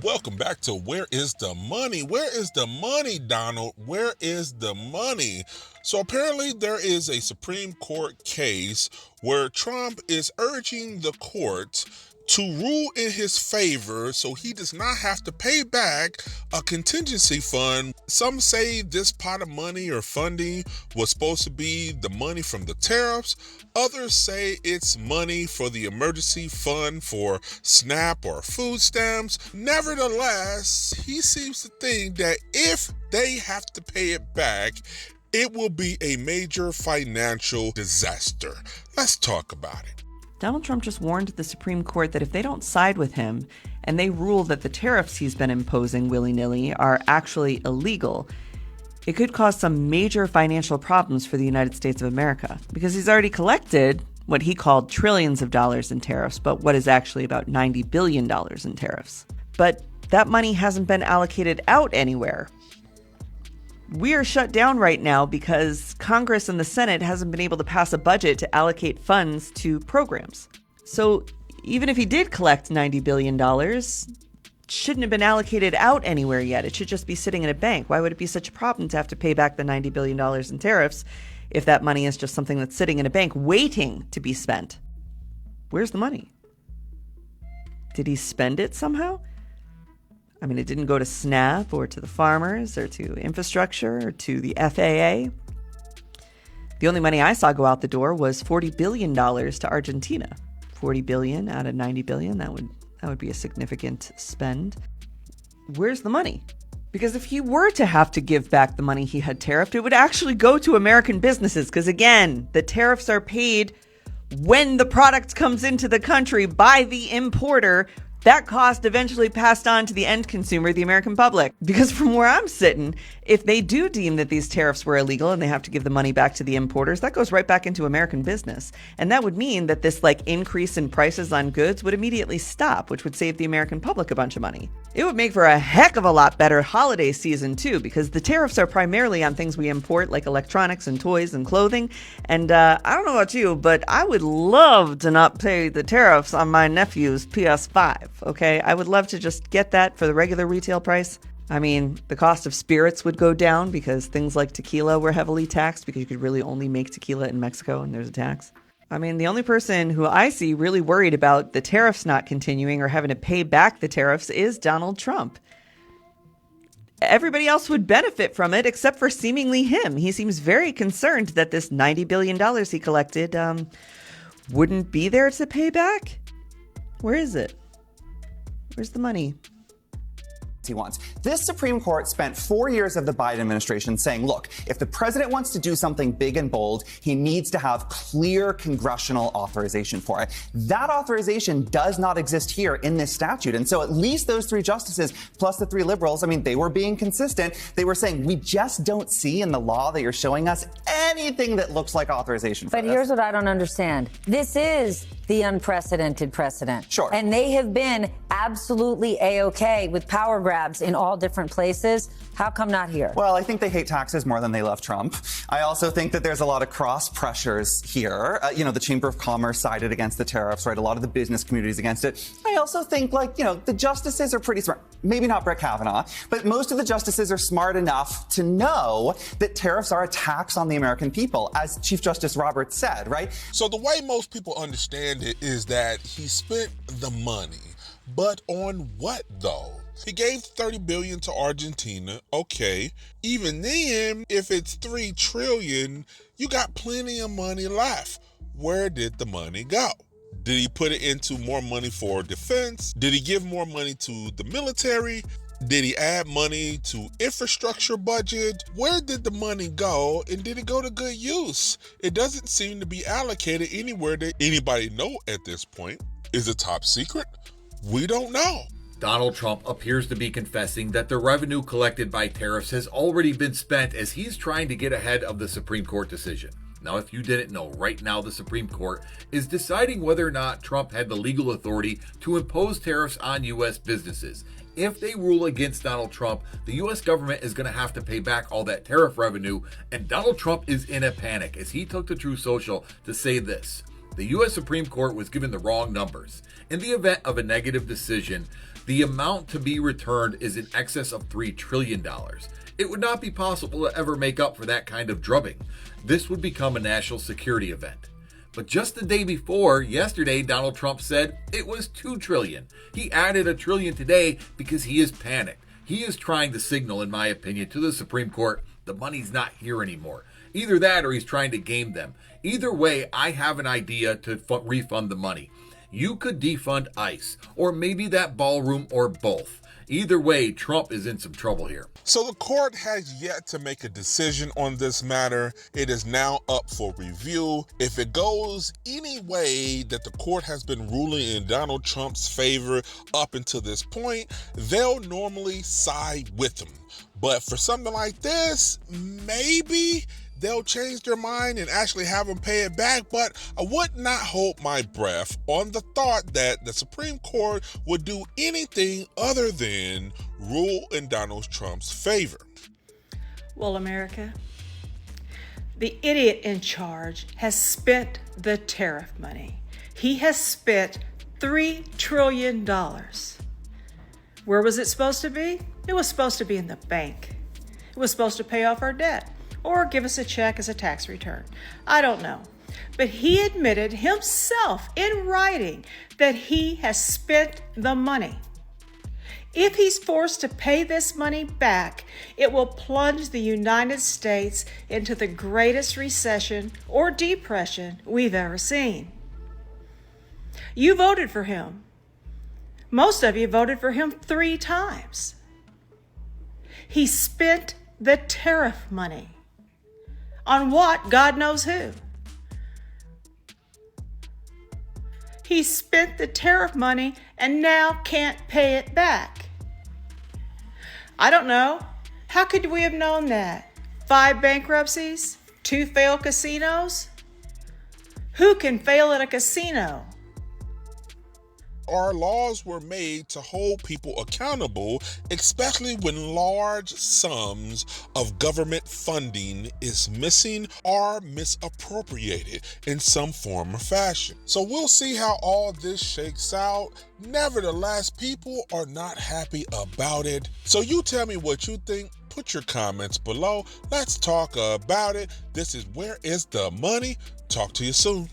Welcome back to Where is the Money? Where is the money, Donald? Where is the money? So apparently there is a Supreme Court case where Trump is urging the court to rule in his favor so he does not have to pay back a contingency fund. Some say this pot of money or funding was supposed to be the money from the tariffs. Others say it's money for the emergency fund for SNAP or food stamps. Nevertheless, he seems to think that if they have to pay it back, it will be a major financial disaster. Let's talk about it. Donald Trump just warned the Supreme Court that if they don't side with him and they rule that the tariffs he's been imposing willy-nilly are actually illegal, it could cause some major financial problems for the United States of America, because he's already collected what he called trillions of dollars in tariffs, but what is actually about $90 billion in tariffs. But that money hasn't been allocated out anywhere. We are shut down right now because Congress and the Senate hasn't been able to pass a budget to allocate funds to programs. So even if he did collect $90 billion, shouldn't have been allocated out anywhere yet. It should just be sitting in a bank. Why would it be such a problem to have to pay back the $90 billion in tariffs if that money is just something that's sitting in a bank waiting to be spent? Where's the money? Did he spend it somehow? I mean, it didn't go to SNAP or to the farmers or to infrastructure or to the FAA. The only money I saw go out the door was $40 billion to Argentina. $40 billion out of $90 billion, that would be a significant spend. Where's the money? Because if he were to have to give back the money he had tariffed, it would actually go to American businesses. Because again, the tariffs are paid when the product comes into the country by the importer. That cost eventually passed on to the end consumer, the American public. Because from where I'm sitting, if they do deem that these tariffs were illegal and they have to give the money back to the importers, that goes right back into American business. And that would mean that this increase in prices on goods would immediately stop, which would save the American public a bunch of money. It would make for a heck of a lot better holiday season too, because the tariffs are primarily on things we import, like electronics and toys and clothing. And I don't know about you, but I would love to not pay the tariffs on my nephew's PS5. Okay, I would love to just get that for the regular retail price. I mean, the cost of spirits would go down because things like tequila were heavily taxed because you could really only make tequila in Mexico and there's a tax. I mean, the only person who I see really worried about the tariffs not continuing or having to pay back the tariffs is Donald Trump. Everybody else would benefit from it except for seemingly him. He seems very concerned that this $90 billion he collected wouldn't be there to pay back. Where is it? Where's the money? He wants. This Supreme Court spent 4 years of the Biden administration saying, look, if the president wants to do something big and bold, he needs to have clear congressional authorization for it. That authorization does not exist here in this statute. And so at least those three justices, plus the three liberals, I mean, they were being consistent. They were saying, we just don't see in the law that you're showing us anything that looks like authorization for this. But here's what I don't understand. This is the unprecedented precedent. Sure. And they have been absolutely A-OK with power grabs in all different places. How come not here? Well, I think they hate taxes more than they love Trump. I also think that there's a lot of cross pressures here. The Chamber of Commerce sided against the tariffs, right? A lot of the business communities against it. I also think, the justices are pretty smart. Maybe not Brett Kavanaugh, but most of the justices are smart enough to know that tariffs are a tax on the American people, as Chief Justice Roberts said, right? So the way most people understand it is that he spent the money, but on what though? He gave $30 billion to Argentina. Okay. Even then, if it's $3 trillion, you got plenty of money left. Where did the money go? Did he put it into more money for defense? Did he give more money to the military? Did he add money to infrastructure budget? Where did the money go, and did it go to good use? It doesn't seem to be allocated anywhere that anybody know at this point. Is it top secret? We don't know. Donald Trump appears to be confessing that the revenue collected by tariffs has already been spent as he's trying to get ahead of the Supreme Court decision. Now, if you didn't know, right now the Supreme Court is deciding whether or not Trump had the legal authority to impose tariffs on U.S. businesses. If they rule against Donald Trump, the U.S. government is going to have to pay back all that tariff revenue, and Donald Trump is in a panic as he took to Truth Social to say this. The U.S. Supreme Court was given the wrong numbers. In the event of a negative decision, The amount to be returned is in excess of $3 trillion. It would not be possible to ever make up for that kind of drubbing. This would become a national security event. But just the day before, yesterday, Donald Trump said it was $2 trillion. He added $1 trillion today because he is panicked. He is trying to signal, in my opinion, to the Supreme Court, the money's not here anymore. Either that or he's trying to game them. Either way, I have an idea to refund the money. You could defund ICE, or maybe that ballroom, or both. Either way, Trump is in some trouble here. So the court has yet to make a decision on this matter. It is now up for review. If it goes any way that the court has been ruling in Donald Trump's favor up until this point, they'll normally side with him. But for something like this, maybe they'll change their mind and actually have him pay it back. But I would not hold my breath on the thought that the Supreme Court would do anything other than rule in Donald Trump's favor. Well, America, the idiot in charge has spent the tariff money. He has spent $3 trillion. Where was it supposed to be? It was supposed to be in the bank. It was supposed to pay off our debt or give us a check as a tax return. I don't know. But he admitted himself in writing that he has spent the money. If he's forced to pay this money back, it will plunge the United States into the greatest recession or depression we've ever seen. You voted for him. Most of you voted for him 3 times. He spent the tariff money. On what? God knows who. He spent the tariff money and now can't pay it back. I don't know. How could we have known that? 5 bankruptcies? 2 failed casinos? Who can fail at a casino? Our laws were made to hold people accountable, especially when large sums of government funding is missing or misappropriated in some form or fashion. So we'll see how all this shakes out. Nevertheless, people are not happy about it. So you tell me what you think. Put your comments below. Let's talk about it. This is Where is the Money? Talk to you soon.